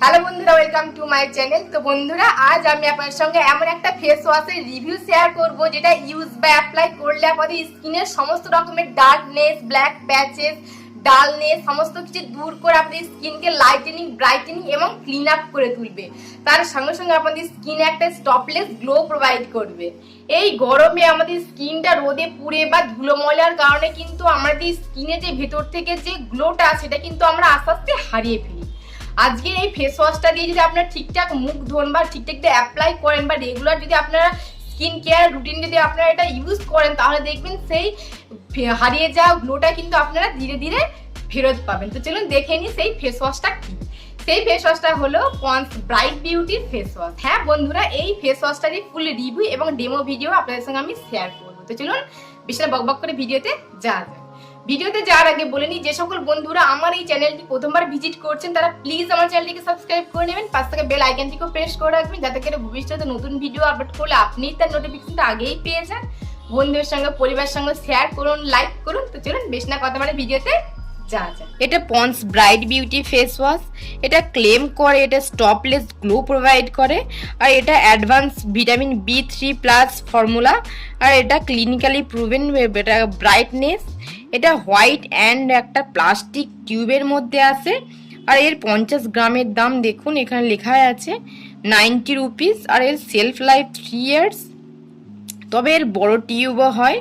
Hello বন্ধুরা, welcome to my channel. তো বন্ধুরা, আজ আমি আপনাদের সঙ্গে এমন একটা ফেস ওয়াশের রিভিউ শেয়ার করব যেটা ইউজ বা অ্যাপ্লাই করলে আমাদের স্কিনের সমস্ত রকমের ডার্কনেস, ব্ল্যাক প্যাচেস, ডালনেস সমস্ত কিছু দূর করে আপনাদের স্কিনকে লাইটেনিং, ব্রাইটেনিং এবং ক্লিন আপ করে তুলবে। তার সঙ্গে সঙ্গে আপনাদের স্কিনে একটা স্টপলেস গ্লো প্রোভাইড করবে। এই গরমে আমাদের স্কিনটা রোদে পুড়ে বা ধুলো ময়লার কারণে কিন্তু আমাদের স্কিনে যে ভেতর থেকে যে গ্লোটা সেটা কিন্তু আমরা আস্তে আস্তে হারিয়ে ফেলি। আজকে এই ফেস ওয়াশটা দিয়ে যদি আপনারা ঠিকঠাক মুখ ধোন বা ঠিকঠাক অ্যাপ্লাই করেন বা রেগুলার যদি আপনারা স্কিন কেয়ার রুটিন যদি আপনারা এটা ইউজ করেন, তাহলে দেখবেন সেই হারিয়ে যাওয়া গ্লোটা কিন্তু আপনারা ধীরে ধীরে ফেরত পাবেন। তো চলুন দেখে নিই সেই ফেস ওয়াশটা কি। সেই ফেস ওয়াশটা হলো ponds bright beauty face wash. হ্যাঁ বন্ধুরা, এই ফেস ওয়াশটারই ফুল রিভিউ এবং ডেমো ভিডিও আপনাদের সঙ্গে আমি শেয়ার করবো। তো চলুন বেশি বকবক করে ভিডিওতে যাওয়া যায়। ভিডিওতে যাওয়ার আগে বলে নিই, যে সকল বন্ধুরা আমার এই চ্যানেলটি প্রথমবার ভিজিট করছেন তারা প্লিজ আমার চ্যানেলটিকে সাবস্ক্রাইব করে নেবেন, পাশ থেকে বেল আইকনটিকেও প্রেস করে রাখবেন, যাতে করে ভবিষ্যতে নতুন ভিডিও আপলোড করলে আপনি তার নোটিফিকেশনটা আগেই পেয়ে যান। বন্ধুদের সঙ্গে পরিবারের সঙ্গে শেয়ার করুন, লাইক করুন। তো চলুন বেশ না কথা মানে ভিডিওতে যাওয়া যায়। এটা ponds bright beauty face wash. এটা ক্লেম করে এটা স্টপলেস গ্লো প্রোভাইড করে, আর এটা অ্যাডভান্স ভিটামিন B3+ ফর্মুলা, আর এটা ক্লিনিক্যালি প্রুভেন এটা ব্রাইটনেস। এটা হোয়াইট অ্যান্ড একটা প্লাস্টিক টিউবের মধ্যে আসে, আর এর 50 গ্রামের দাম দেখুন এখানে লেখা আছে 90 রুপিস, আর এর সেলফ লাইফ 3 ইয়ার্স। তবে এর বড় টিউবও হয়।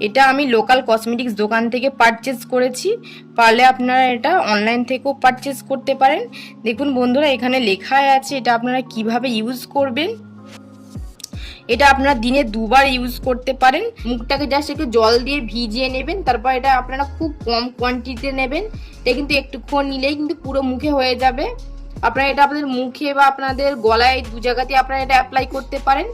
এটা আমি লোকাল কসমেটিক্স দোকান থেকে পারচেজ করেছি, পারলে আপনারা এটা অনলাইন থেকেও পারচেজ করতে পারেন। দেখুন বন্ধুরা, এখানে লেখা আছে এটা আপনারা কিভাবে ইউজ করবেন। এটা আপনারা দিনে 2 বার ইউজ করতে পারেন। মুখটাকে জাস্ট একটু জল দিয়ে ভিজিয়ে নেবেন, তারপর এটা আপনারা খুব কম কোয়ান্টিটিতে নেবেন। এটা কিন্তু একটুক্ষণ নিলেই কিন্তু পুরো মুখে হয়ে যাবে। আপনারা এটা আপনাদের মুখে বা আপনাদের গলায় 2 জায়গাতে আপনারা এটা অ্যাপ্লাই করতে পারেন।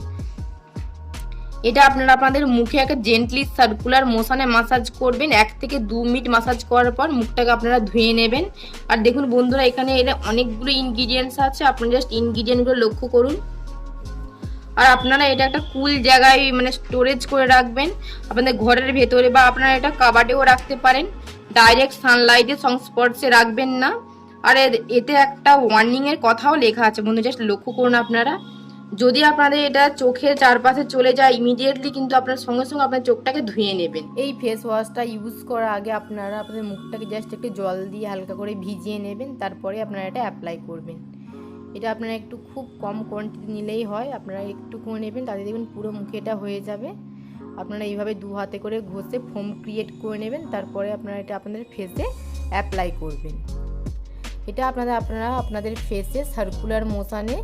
এটা আপনারা আপনাদের মুখে একটা জেন্টলি সার্কুলার মোশনে মাসাজ করবেন। 1 থেকে 2 মিনিট মাসাজ করার পর মুখটাকে আপনারা ধুয়ে নেবেন। আর দেখুন বন্ধুরা, এখানে এটা অনেকগুলো ইনগ্রিডিয়েন্টস আছে, আপনারা জাস্ট ইনগ্রিডিয়েন্টগুলো লক্ষ্য করুন। আর আপনারা এটা একটা কুল জায়গায় মানে স্টোরেজ করে রাখবেন, আপনাদের ঘরের ভেতরে, বা আপনারা এটা কাবার্ডেও রাখতে পারেন। ডাইরেক্ট সানলাইটের সংস্পর্শে রাখবেন না। আর এতে একটা ওয়ার্নিং এর কথাও লেখা আছে বন্ধু, জাস্ট লক্ষ্য করুন আপনারা। যদি আপনাদের এটা চোখের চারপাশে চলে যায় ইমিডিয়েটলি কিন্তু আপনার সঙ্গে সঙ্গে আপনার চোখটাকে ধুয়ে নেবেন। এই ফেস ওয়াশটা ইউজ করার আগে আপনারা আপনাদের মুখটাকে জাস্ট একটু জল দিয়ে হালকা করে ভিজিয়ে নেবেন, তারপরে আপনারা এটা অ্যাপ্লাই করবেন। এটা আপনারা একটু খুব কম কোয়ান্টিটি নিলেই হয়, আপনারা একটু করে নেবেন, তাতে দেখবেন পুরো মুখে এটা হয়ে যাবে। আপনারা এইভাবে 2 হাতে করে ঘষে ফোম ক্রিয়েট করে নেবেন, তারপরে আপনারা এটা আপনাদের ফেসে অ্যাপ্লাই করবেন। এটা আপনারা আপনাদের ফেসে সার্কুলার মোশনে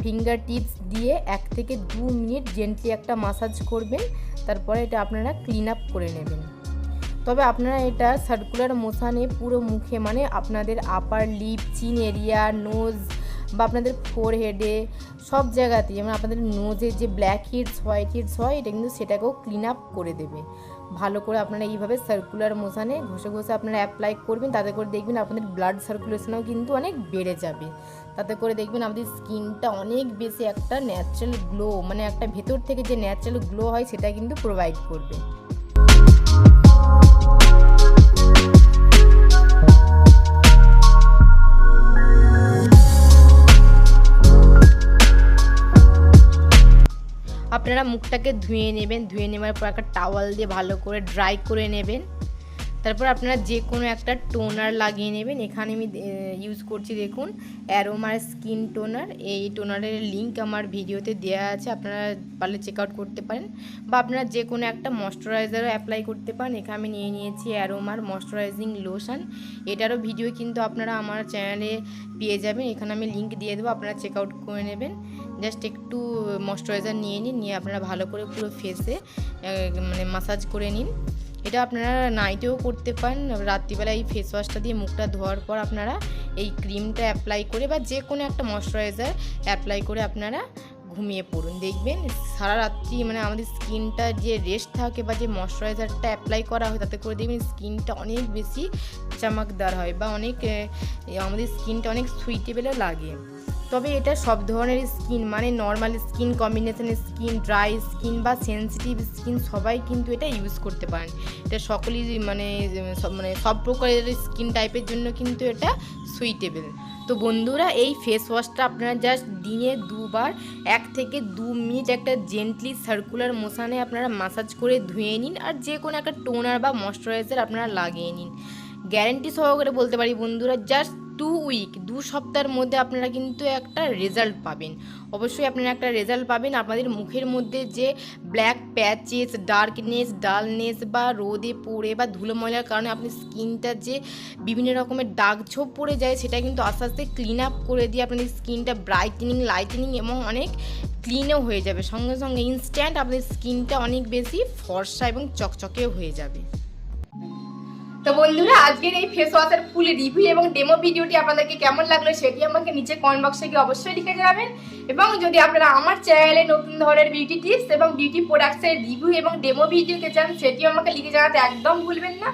ফিঙ্গার টিপস দিয়ে 1 থেকে 2 মিনিট জেন্টলি একটা মাসাজ করবেন, তারপরে এটা আপনারা ক্লিন আপ করে নেবেন। তবে আপনারা এটা সার্কুলার মোশনে পুরো মুখে মানে আপনাদের upper lip, chin area, nose বা আপনাদের ফোরহেডে সব জায়গাতেই, যেমন আপনাদের নোজে যে ব্ল্যাক হিটস, হোয়াইট হিটস হয়, এটা কিন্তু সেটাকেও ক্লিন আপ করে দেবে। ভালো করে আপনারা এইভাবে সার্কুলার মোশনে ঘষে ঘষে আপনারা অ্যাপ্লাই করবেন, তাতে করে দেখবেন আপনাদের ব্লাড সার্কুলেশনও কিন্তু অনেক বেড়ে যাবে। তাতে করে দেখবেন আমাদের স্কিনটা অনেক বেশি একটা ন্যাচারাল গ্লো, মানে একটা ভেতর থেকে যে ন্যাচারাল গ্লো হয় সেটা কিন্তু প্রোভাইড করবে। আপনারা মুখটাকে ধুয়ে নেবেন, ধুয়ে নেওয়ার পর একটা টাওয়াল দিয়ে ভালো করে ড্রাই করে নেবেন। তারপর আপনারা যে কোনো একটা টোনার লাগিয়ে নেবেন। এখানে আমি ইউজ করছি দেখুন অ্যারোমার স্কিন টোনার। এই টোনারের লিঙ্ক আমার ভিডিওতে দেওয়া আছে, আপনারা পারলে চেক আউট করতে পারেন। বা আপনারা যে কোনো একটা ময়শ্চারাইজারও অ্যাপ্লাই করতে পারেন। এখানে আমি নিয়ে নিয়েছি অ্যারোমার ময়শ্চারাইজিং লোশন। এটারও ভিডিও কিন্তু আপনারা আমার চ্যানেলে পেয়ে যাবেন, এখানে আমি লিঙ্ক দিয়ে দেবো, আপনারা চেক আউট করে নেবেন। জাস্ট একটু ময়শ্চারাইজার নিয়ে আপনারা ভালো করে পুরো ফেসে মানে মাসাজ করে নিন। এটা আপনারা নাইটেও করতে পারেন, রাত্রিবেলা এই ফেস ওয়াশটা দিয়ে মুখটা ধোয়ার পর আপনারা এই ক্রিমটা অ্যাপ্লাই করে বা যে কোনো একটা ময়শ্চারাইজার অ্যাপ্লাই করে আপনারা ঘুমিয়ে পড়ুন। দেখবেন সারা রাত্রি মানে আমাদের স্কিনটা যে রেস্ট থাকে বা যে ময়শ্চারাইজারটা অ্যাপ্লাই করা হয়, তাতে করে দেখবেন স্কিনটা অনেক বেশি চমকদার হয় বা অনেক আমাদের স্কিনটা অনেক সুইটেবলও লাগে। তবে এটা সব ধরনের স্কিন মানে নর্মাল স্কিন, কম্বিনেশনের স্কিন, ড্রাই স্কিন বা সেন্সিটিভ স্কিন সবাই কিন্তু এটা ইউজ করতে পারেন। এটা সকলেই মানে সব প্রকারের স্কিন টাইপের জন্য কিন্তু এটা সুইটেবল। তো বন্ধুরা, এই ফেস ওয়াশটা আপনারা জাস্ট দিনে 2 বার 1 থেকে 2 মিনিট একটা জেন্টলি সার্কুলার মোশনে আপনারা মাসাজ করে ধুয়ে নিন, আর যে কোনো একটা টোনার বা ময়শ্চারাইজার আপনারা লাগিয়ে নিন। গ্যারেন্টি সহকারে বলতে পারি বন্ধুরা, জাস্ট 2 উইক 2 সপ্তাহের মধ্যে আপনারা কিন্তু একটা রেজাল্ট পাবেন। অবশ্যই আপনারা একটা রেজাল্ট পাবেন। আপনাদের মুখের মধ্যে যে ব্ল্যাক প্যাচেস, ডার্কনেস, ডালনেস বা রোদে পড়ে বা ধুলো ময়লার কারণে আপনার স্কিনটা যে বিভিন্ন রকমের দাগ ছোপ পড়ে যায়, সেটা কিন্তু আস্তে আস্তে ক্লিন আপ করে দিয়ে আপনাদের স্কিনটা ব্রাইটেনিং, লাইটেনিং এবং অনেক ক্লিনও হয়ে যাবে। সঙ্গে সঙ্গে ইনস্ট্যান্ট আপনাদের স্কিনটা অনেক বেশি ফর্সা এবং চকচকেও হয়ে যাবে। তো বন্ধুরা, আজকের এই ফেস ওয়াশের ফুল রিভিউ এবং ডেমো ভিডিওটি আপনাদেরকে কেমন লাগলো সেটি আমাকে নিচে কমেন্ট বক্সে গিয়ে অবশ্যই লিখে যাবেন। এবং যদি আপনারা আমার চ্যানেলে নতুন ধরনের বিউটি টিপস এবং বিউটি প্রোডাক্টসের রিভিউ এবং ডেমো ভিডিওতে চান, সেটিও আমাকে লিখে জানাতে একদম ভুলবেন না।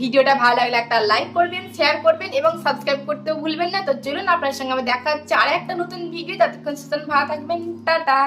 ভিডিওটা ভালো লাগলে একটা লাইক করবেন, শেয়ার করবেন এবং সাবস্ক্রাইব করতেও ভুলবেন না। তো চলুন, আপনার সঙ্গে আমার দেখা হচ্ছে আর একটা নতুন ভিডিও। ততক্ষণ সুস্থ ভালো থাকবেন। টাটা।